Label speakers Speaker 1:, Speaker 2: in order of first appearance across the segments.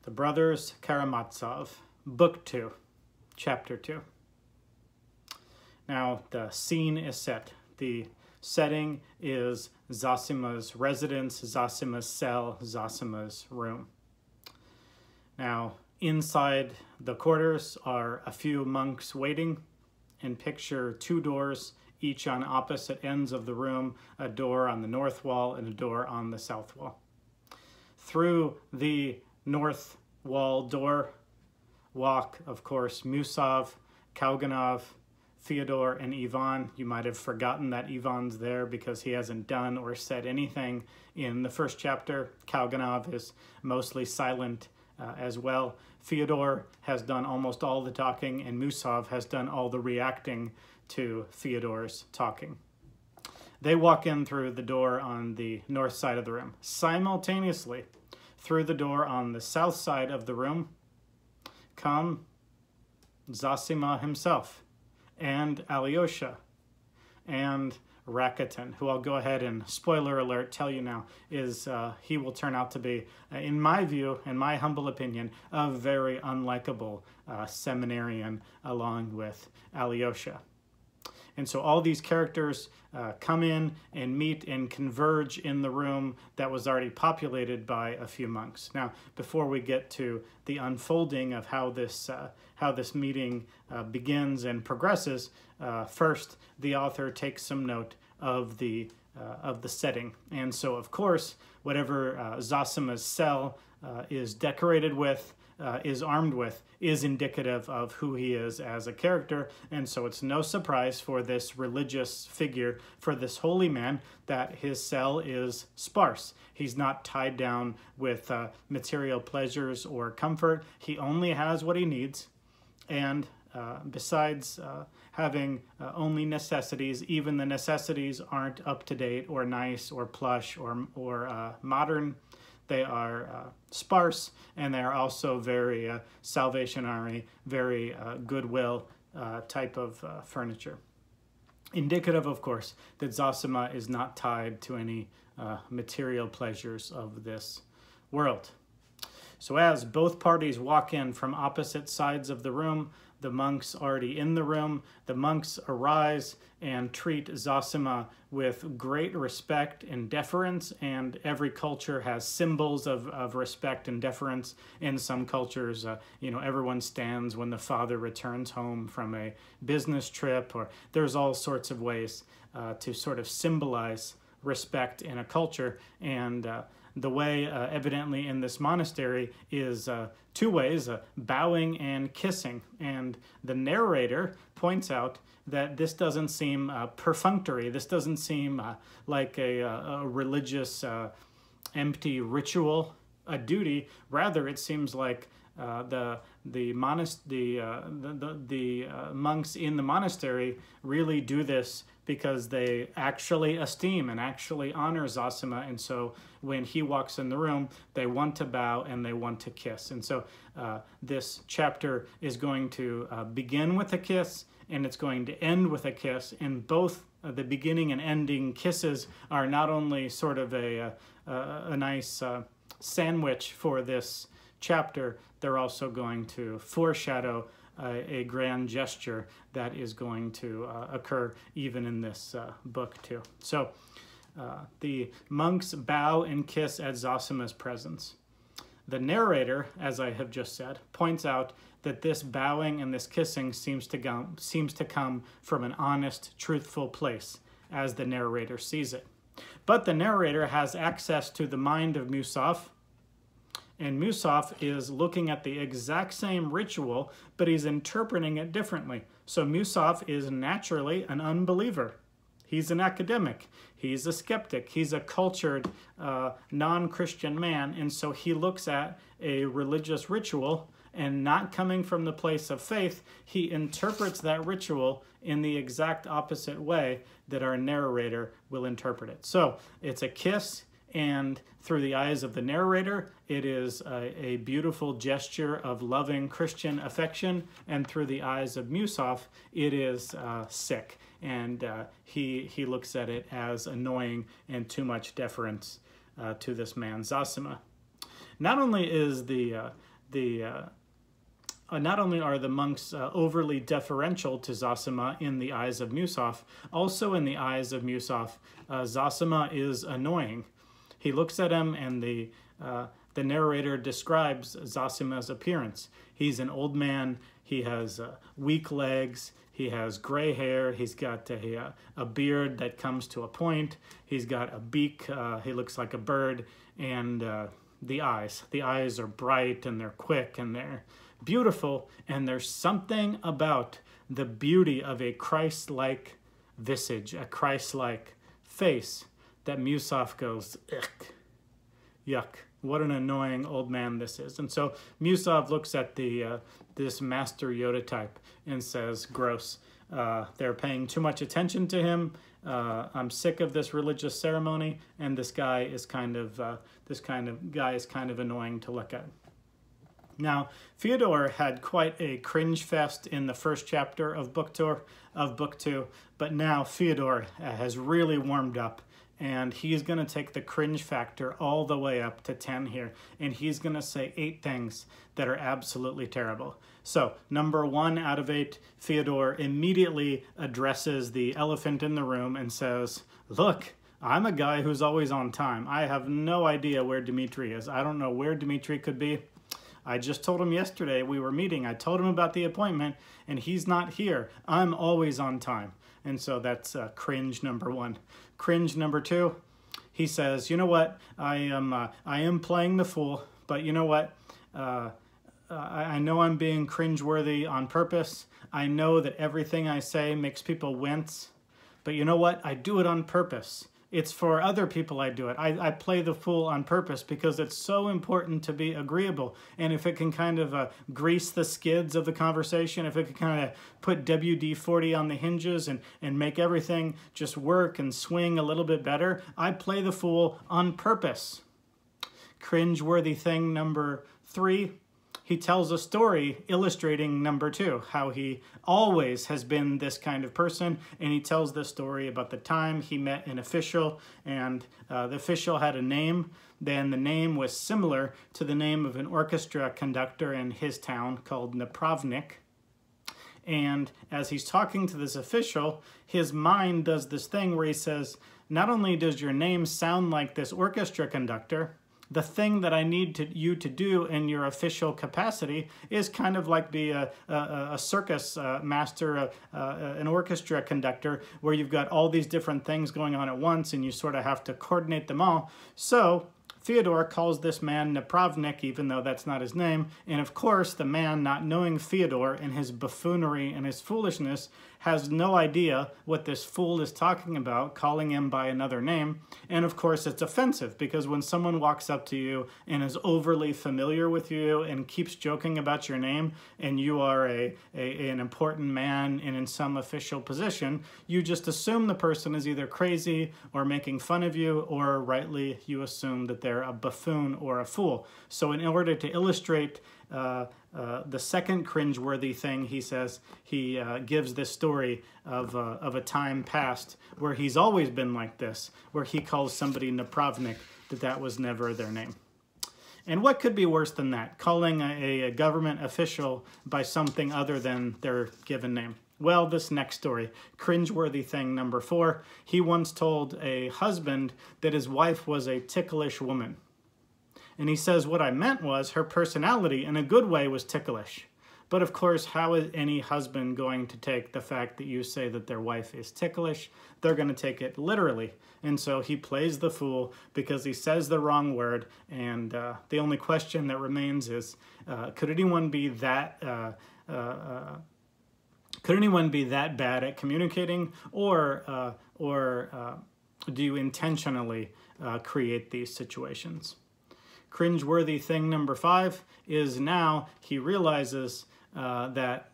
Speaker 1: The Brothers Karamazov, Book 2, Chapter 2. Now, the scene is set. The setting is Zosima's residence, Zosima's cell, Zosima's room. Now, inside the quarters are a few monks waiting, and picture two doors, each on opposite ends of the room, a door on the north wall and a door on the south wall. Through the north wall door walk, of course, Musov, Karamazov, Fyodor, and Ivan. You might have forgotten that Ivan's there because he hasn't done or said anything in the first chapter. Karamazov is mostly silent as well. Fyodor has done almost all the talking, and Musov has done all the reacting to Fyodor's talking. They walk in through the door on the north side of the room. Simultaneously, through the door on the south side of the room come Zosima himself and Alyosha and Rakitin, who I'll go ahead and, spoiler alert, tell you now, is he will turn out to be, in my view, in my humble opinion, a very unlikable seminarian along with Alyosha. And so all these characters come in and meet and converge in the room that was already populated by a few monks. Now, before we get to the unfolding of how this meeting begins and progresses, first the author takes some note of the setting. And so, of course, whatever Zosima's cell is decorated with, is armed with, is indicative of who he is as a character. And so it's no surprise for this religious figure, for this holy man, that his cell is sparse. He's not tied down with material pleasures or comfort. He only has what he needs. And besides having only necessities, even the necessities aren't up to date or nice or plush or modern. They are sparse, and they are also very Salvation Army, very Goodwill type of furniture. Indicative, of course, that Zosima is not tied to any material pleasures of this world. So as both parties walk in from opposite sides of the room, the monks already in the room, the monks arise and treat Zosima with great respect and deference, and every culture has symbols of respect and deference. In some cultures, everyone stands when the father returns home from a business trip, or there's all sorts of ways to sort of symbolize respect in a culture. And the way, evidently, in this monastery is two ways, bowing and kissing. And the narrator points out that this doesn't seem perfunctory. This doesn't seem like a religious, empty ritual, a duty. Rather, it seems like the monks in the monastery really do this because they actually esteem and actually honor Zosima. And so when he walks in the room, they want to bow and they want to kiss. And so this chapter is going to begin with a kiss, and it's going to end with a kiss. And both the beginning and ending kisses are not only sort of a nice sandwich for this chapter, they're also going to foreshadow a grand gesture that is going to occur even in this book too. So the monks bow and kiss at Zosima's presence. The narrator, as I have just said, points out that this bowing and this kissing seems to come from an honest, truthful place, as the narrator sees it. But the narrator has access to the mind of Musov, and Musov is looking at the exact same ritual, but he's interpreting it differently. So Musov is naturally an unbeliever. He's an academic. He's a skeptic. He's a cultured, non-Christian man. And so he looks at a religious ritual, and not coming from the place of faith, he interprets that ritual in the exact opposite way that our narrator will interpret it. So it's a kiss, and through the eyes of the narrator, it is a beautiful gesture of loving Christian affection, and through the eyes of Musov, it is sick, and he looks at it as annoying and too much deference to this man Zosima. Not only is the not only are the monks overly deferential to Zosima in the eyes of Musov, also in the eyes of Musov, Zosima is annoying. He looks at him, and the narrator describes Zosima's appearance. He's an old man. He has weak legs. He has gray hair. He's got a beard that comes to a point. He's got a beak. He looks like a bird. And the eyes. The eyes are bright, and they're quick, and they're beautiful. And there's something about the beauty of a Christ-like visage, a Christ-like face, that Musov goes, "Ugh, yuck. What an annoying old man this is." And so Musov looks at this Master Yoda type and says, "Gross. They're paying too much attention to him. I'm sick of this religious ceremony, and this guy is kind of annoying to look at." Now, Fyodor had quite a cringe fest in the first chapter of book two, but now Fyodor has really warmed up. And he's going to take the cringe factor all the way up to 10 here. And he's going to say 8 things that are absolutely terrible. So, number 1 out of 8, Fyodor immediately addresses the elephant in the room and says, "Look, I'm a guy who's always on time. I have no idea where Dmitri is. I don't know where Dmitri could be. I just told him yesterday we were meeting. I told him about the appointment, and he's not here. I'm always on time." And so that's cringe number 1. Cringe number 2, he says, "You know what? I am playing the fool, but you know what? I know I'm being cringeworthy on purpose. I know that everything I say makes people wince, but you know what? I do it on purpose. It's for other people I do it. I play the fool on purpose because it's so important to be agreeable. And if it can kind of grease the skids of the conversation, if it can kind of put WD-40 on the hinges and make everything just work and swing a little bit better, I play the fool on purpose." Cringeworthy thing number 3. He tells a story illustrating number 2, how he always has been this kind of person, and he tells the story about the time he met an official, and the official had a name. Then the name was similar to the name of an orchestra conductor in his town called Napravnik. And as he's talking to this official, his mind does this thing where he says, "Not only does your name sound like this orchestra conductor, the thing that I need you to do in your official capacity is kind of like be a circus master, an orchestra conductor, where you've got all these different things going on at once and you sort of have to coordinate them all." So Fyodor calls this man Napravnik, even though that's not his name. And of course, the man, not knowing Fyodor and his buffoonery and his foolishness, has no idea what this fool is talking about, calling him by another name. And of course, it's offensive, because when someone walks up to you and is overly familiar with you and keeps joking about your name, and you are an important man and in some official position, you just assume the person is either crazy or making fun of you, or rightly you assume that they're a buffoon or a fool. So in order to illustrate the second cringeworthy thing, he says, he gives this story of a time past where he's always been like this, where he calls somebody Napravnik, that was never their name. And what could be worse than that, calling a government official by something other than their given name? Well, this next story, cringeworthy thing number 4, he once told a husband that his wife was a ticklish woman. And he says, what I meant was her personality in a good way was ticklish. But of course, how is any husband going to take the fact that you say that their wife is ticklish? They're going to take it literally. And so he plays the fool because he says the wrong word. And the only question that remains is, could anyone be that bad at communicating, or do you intentionally create these situations? Cringeworthy thing number 5 is now he realizes that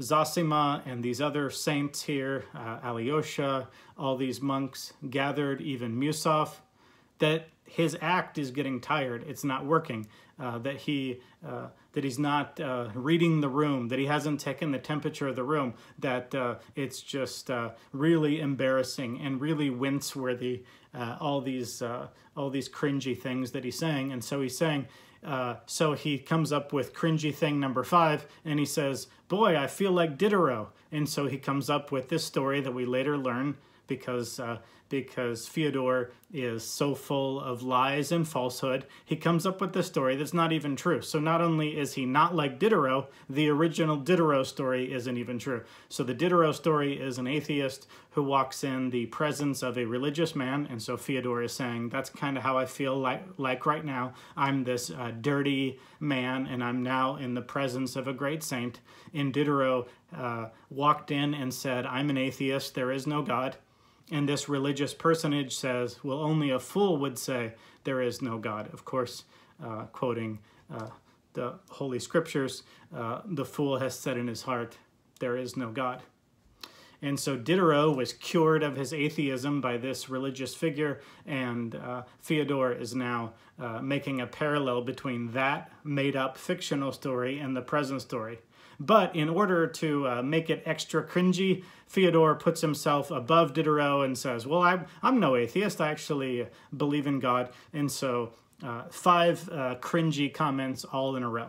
Speaker 1: Zosima and these other saints here, Alyosha, all these monks gathered, even Musov, that his act is getting tired. It's not working. That he's not reading the room, that he hasn't taken the temperature of the room, that it's just really embarrassing and really wince-worthy all these cringy things that he's saying. And so he's saying, so he comes up with cringy thing number 5, and he says, boy, I feel like Diderot. And so he comes up with this story that we later learn, because Fyodor is so full of lies and falsehood, he comes up with this story that's not even true. So not only is he not like Diderot, the original Diderot story isn't even true. So the Diderot story is an atheist who walks in the presence of a religious man, and so Fyodor is saying, that's kind of how I feel like right now. I'm this dirty man, and I'm now in the presence of a great saint. And Diderot walked in and said, I'm an atheist, there is no God. And this religious personage says, well, only a fool would say there is no God. Of course, quoting the Holy Scriptures, the fool has said in his heart, there is no God. And so Diderot was cured of his atheism by this religious figure, and Fyodor is now making a parallel between that made-up fictional story and the present story. But in order to make it extra cringy, Fyodor puts himself above Diderot and says, well, I'm no atheist. I actually believe in God. And so 5 cringy comments all in a row.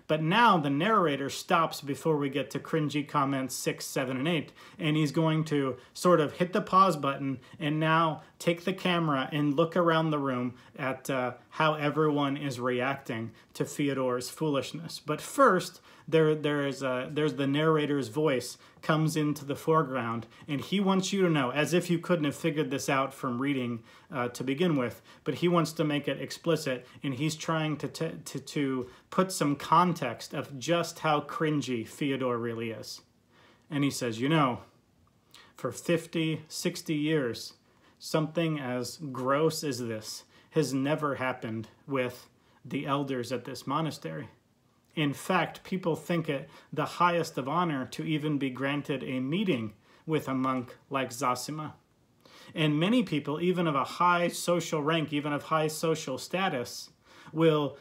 Speaker 1: But now the narrator stops before we get to cringy comments 6, 7, and 8. And he's going to sort of hit the pause button and now take the camera and look around the room at how everyone is reacting to Fyodor's foolishness. But first, there's the narrator's voice comes into the foreground, and he wants you to know, as if you couldn't have figured this out from reading to begin with, but he wants to make it explicit, and he's trying to put some context of just how cringy Fyodor really is. And he says, you know, for 50, 60 years, something as gross as this has never happened with the elders at this monastery. In fact, people think it the highest of honor to even be granted a meeting with a monk like Zosima. And many people, even of a high social rank, even of high social status, will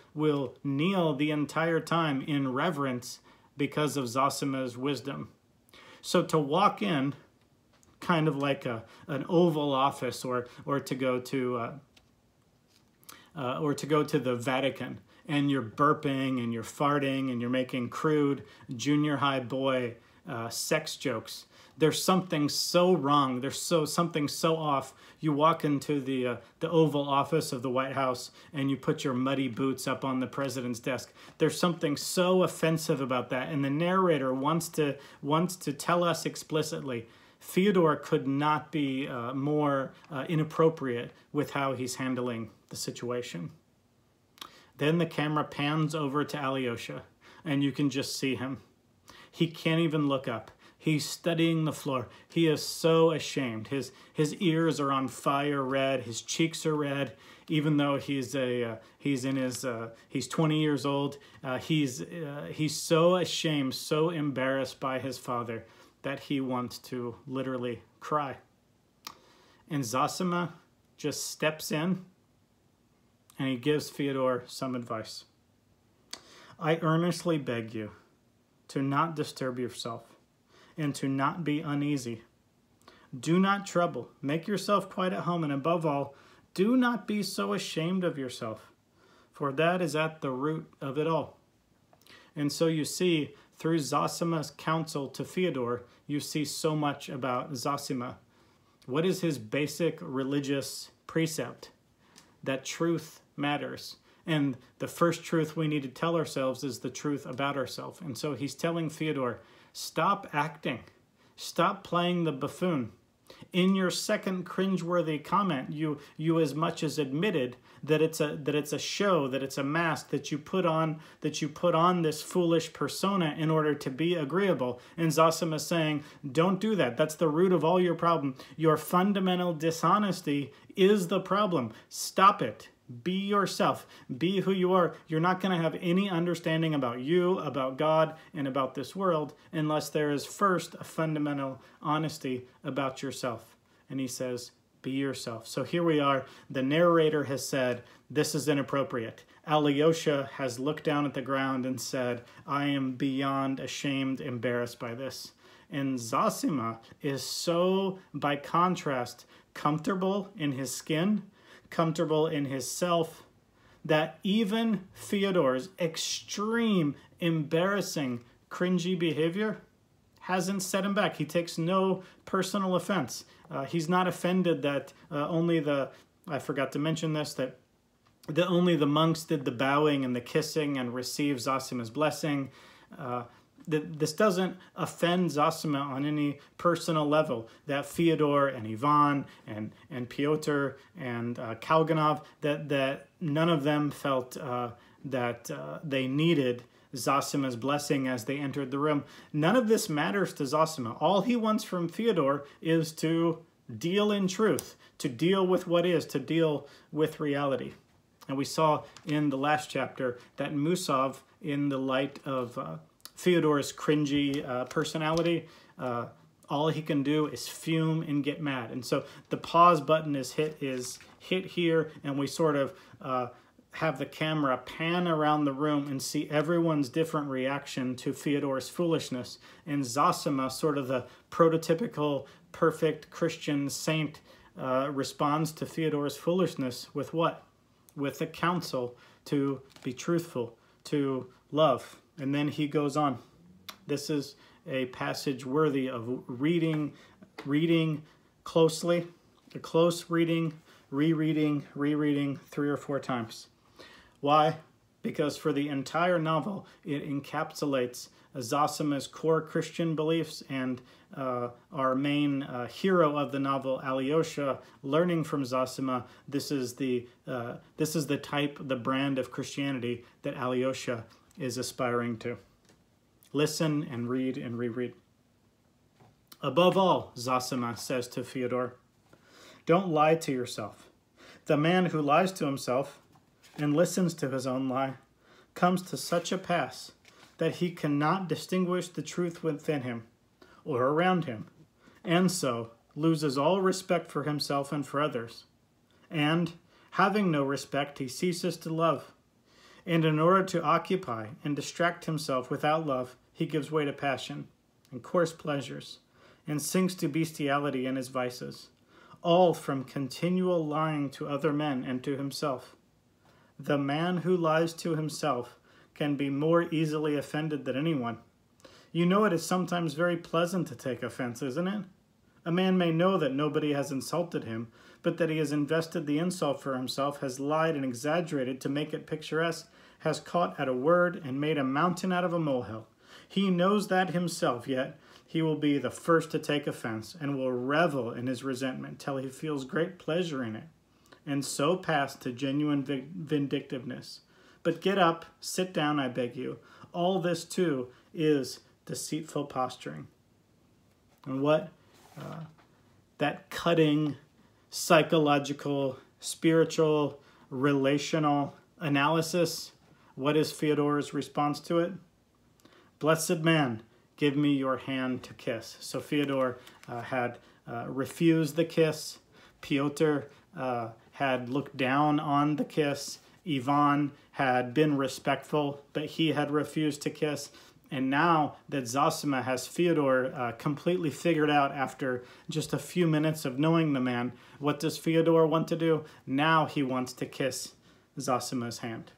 Speaker 1: kneel the entire time in reverence because of Zosima's wisdom. So to walk in, kind of like an Oval Office, or to go to the Vatican, and you're burping and you're farting and you're making crude junior high boy sex jokes. There's something so wrong. There's something so off. You walk into the Oval Office of the White House and you put your muddy boots up on the president's desk. There's something so offensive about that. And the narrator wants to tell us explicitly, Fyodor could not be more inappropriate with how he's handling the situation. Then the camera pans over to Alyosha, and you can just see him. He can't even look up. He's studying the floor. He is so ashamed. His ears are on fire red. His cheeks are red. Even though he's 20 years old, he's so ashamed, so embarrassed by his father that he wants to literally cry. And Zosima just steps in, and he gives Fyodor some advice. I earnestly beg you to not disturb yourself and to not be uneasy. Do not trouble. Make yourself quite at home, and above all, do not be so ashamed of yourself, for that is at the root of it all. And so you see, through Zosima's counsel to Fyodor, you see so much about Zosima. What is his basic religious precept? That truth matters. And the first truth we need to tell ourselves is the truth about ourselves. And so he's telling Fyodor, stop acting. Stop playing the buffoon. In your second cringeworthy comment, you as much as admitted that it's a show, that it's a mask, that you put on this foolish persona in order to be agreeable. And Zosima is saying, don't do that. That's the root of all your problem. Your fundamental dishonesty is the problem. Stop it. Be yourself. Be who you are. You're not going to have any understanding about you, about God, and about this world unless there is first a fundamental honesty about yourself. And he says, be yourself. So here we are. The narrator has said, this is inappropriate. Alyosha has looked down at the ground and said, I am beyond ashamed, embarrassed by this. And Zosima is so, by contrast comfortable in his skin, comfortable in his self, that even Fyodor's extreme, embarrassing, cringy behavior hasn't set him back. He takes no personal offense. He's not offended that I forgot to mention this, that only the monks did the bowing and the kissing and received Zosima's blessing. This doesn't offend Zosima on any personal level, that Fyodor and Ivan and Pyotr and Kalganov, that none of them felt that they needed Zosima's blessing as they entered the room. None of this matters to Zosima. All he wants from Fyodor is to deal in truth, to deal with what is, to deal with reality. And we saw in the last chapter that Musov, in the light of Fyodor's cringy personality, all he can do is fume and get mad. And so the pause button is hit here, and we sort of have the camera pan around the room and see everyone's different reaction to Fyodor's foolishness. And Zosima, sort of the prototypical perfect Christian saint, responds to Fyodor's foolishness with what? With the counsel to be truthful, to love. And then he goes on. This is a passage worthy of reading closely, a close reading, rereading 3 or 4 times. Why? Because for the entire novel, it encapsulates Zosima's core Christian beliefs, and our main hero of the novel, Alyosha, learning from Zosima. This is the type, the brand of Christianity that Alyosha is aspiring to. Listen and read and reread. Above all, Zosima says to Fyodor, don't lie to yourself. The man who lies to himself and listens to his own lie comes to such a pass that he cannot distinguish the truth within him or around him, and so loses all respect for himself and for others. And, having no respect, he ceases to love. And in order to occupy and distract himself without love, he gives way to passion and coarse pleasures, and sinks to bestiality and his vices, all from continual lying to other men and to himself. The man who lies to himself can be more easily offended than anyone. You know it is sometimes very pleasant to take offense, isn't it? A man may know that nobody has insulted him, but that he has invested the insult for himself, has lied and exaggerated to make it picturesque, has caught at a word and made a mountain out of a molehill. He knows that himself, yet he will be the first to take offense and will revel in his resentment till he feels great pleasure in it, and so pass to genuine vindictiveness. But get up, sit down, I beg you. All this, too, is deceitful posturing. And what that cutting, psychological, spiritual, relational analysis, what is Fyodor's response to it? Blessed man, give me your hand to kiss. So Fyodor had refused the kiss. Pyotr had looked down on the kiss. Ivan had been respectful, but he had refused to kiss. And now that Zosima has Fyodor completely figured out after just a few minutes of knowing the man, what does Fyodor want to do? Now he wants to kiss Zosima's hand.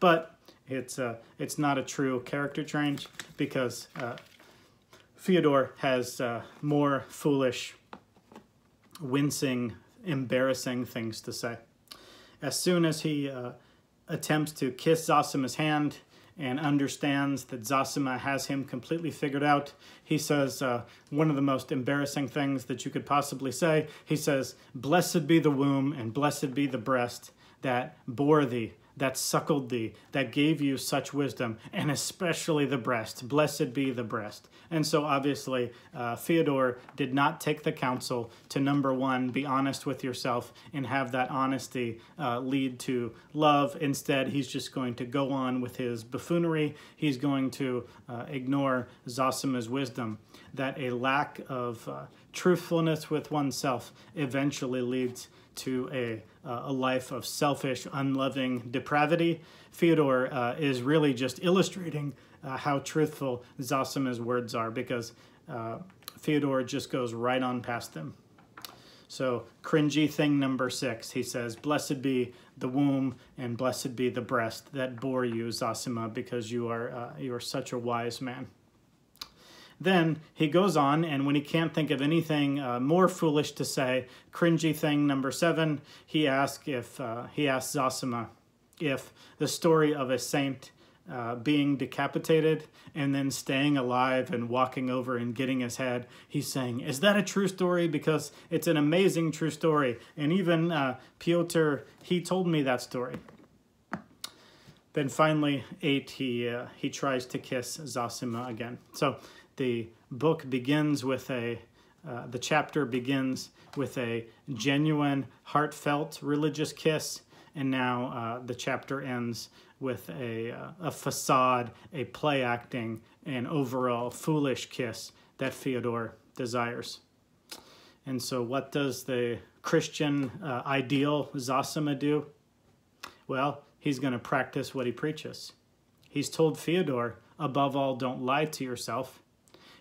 Speaker 1: But it's not a true character change, because Fyodor has more foolish, wincing, embarrassing things to say. As soon as he attempts to kiss Zosima's hand and understands that Zosima has him completely figured out, he says one of the most embarrassing things that you could possibly say. He says, blessed be the womb and blessed be the breast that bore thee, that suckled thee, that gave you such wisdom, and especially the breast. Blessed be the breast. And so obviously Fyodor did not take the counsel to, number one, be honest with yourself and have that honesty lead to love. Instead, he's just going to go on with his buffoonery. He's going to ignore Zosima's wisdom, that a lack of truthfulness with oneself eventually leads to a life of selfish, unloving depravity. Fyodor is really just illustrating how truthful Zosima's words are, because Fyodor just goes right on past them. So cringy thing number 6, he says, "Blessed be the womb and blessed be the breast that bore you, Zosima, because you are such a wise man." Then he goes on, and when he can't think of anything more foolish to say, cringy thing number 7, he asks Zosima if the story of a saint being decapitated and then staying alive and walking over and getting his head, he's saying, "Is that a true story? Because it's an amazing true story. And even Pyotr, he told me that story." Then finally, 8, he tries to kiss Zosima again. So the book begins with the chapter begins with a genuine, heartfelt religious kiss, and now the chapter ends with a facade, a play acting, and overall foolish kiss that Fyodor desires. And so what does the Christian ideal Zosima do? Well, he's going to practice what he preaches. He's told Fyodor, above all, don't lie to yourself.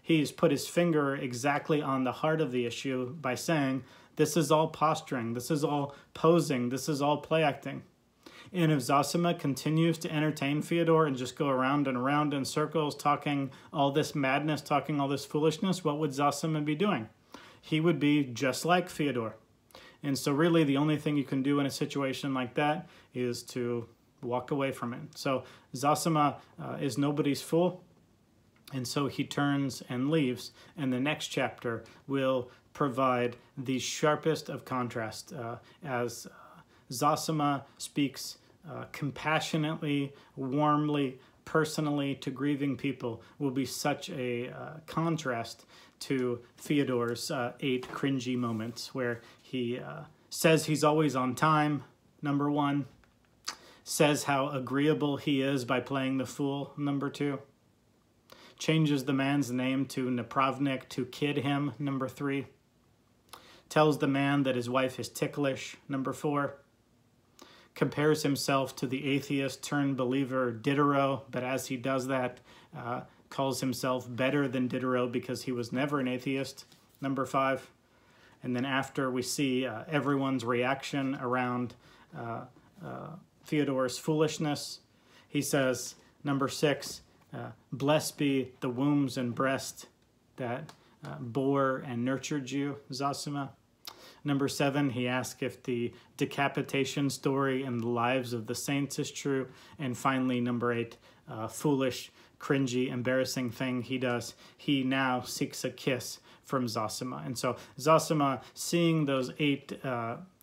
Speaker 1: He's put his finger exactly on the heart of the issue by saying, this is all posturing, this is all posing, this is all play acting. And if Zosima continues to entertain Fyodor and just go around and around in circles, talking all this madness, talking all this foolishness, what would Zosima be doing? He would be just like Fyodor. And so really the only thing you can do in a situation like that is to walk away from it. So Zosima is nobody's fool. And so he turns and leaves. And the next chapter will provide the sharpest of contrast as Zosima speaks compassionately, warmly, personally to grieving people, will be such a contrast to Fyodor's 8 cringy moments, where he says he's always on time, number 1, says how agreeable he is by playing the fool, number 2, changes the man's name to Napravnik to kid him, number 3, tells the man that his wife is ticklish, number 4, compares himself to the atheist turned believer Diderot, but as he does that, calls himself better than Diderot because he was never an atheist, number 5. And then after we see everyone's reaction around Fyodor's foolishness, he says, number 6, blessed be the wombs and breast that bore and nurtured you, Zosima. Number 7, he asks if the decapitation story in the lives of the saints is true. And finally, number 8, foolish, cringy, embarrassing thing he does. He now seeks a kiss from Zosima. And so Zosima, seeing those 8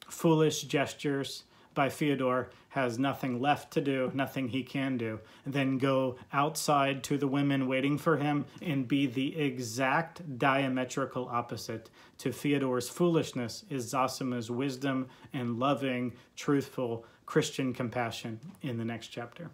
Speaker 1: foolish gestures by Fyodor, has nothing left to do, nothing he can do, and then go outside to the women waiting for him and be the exact diametrical opposite to Fyodor's foolishness is Zosima's wisdom and loving, truthful Christian compassion in the next chapter.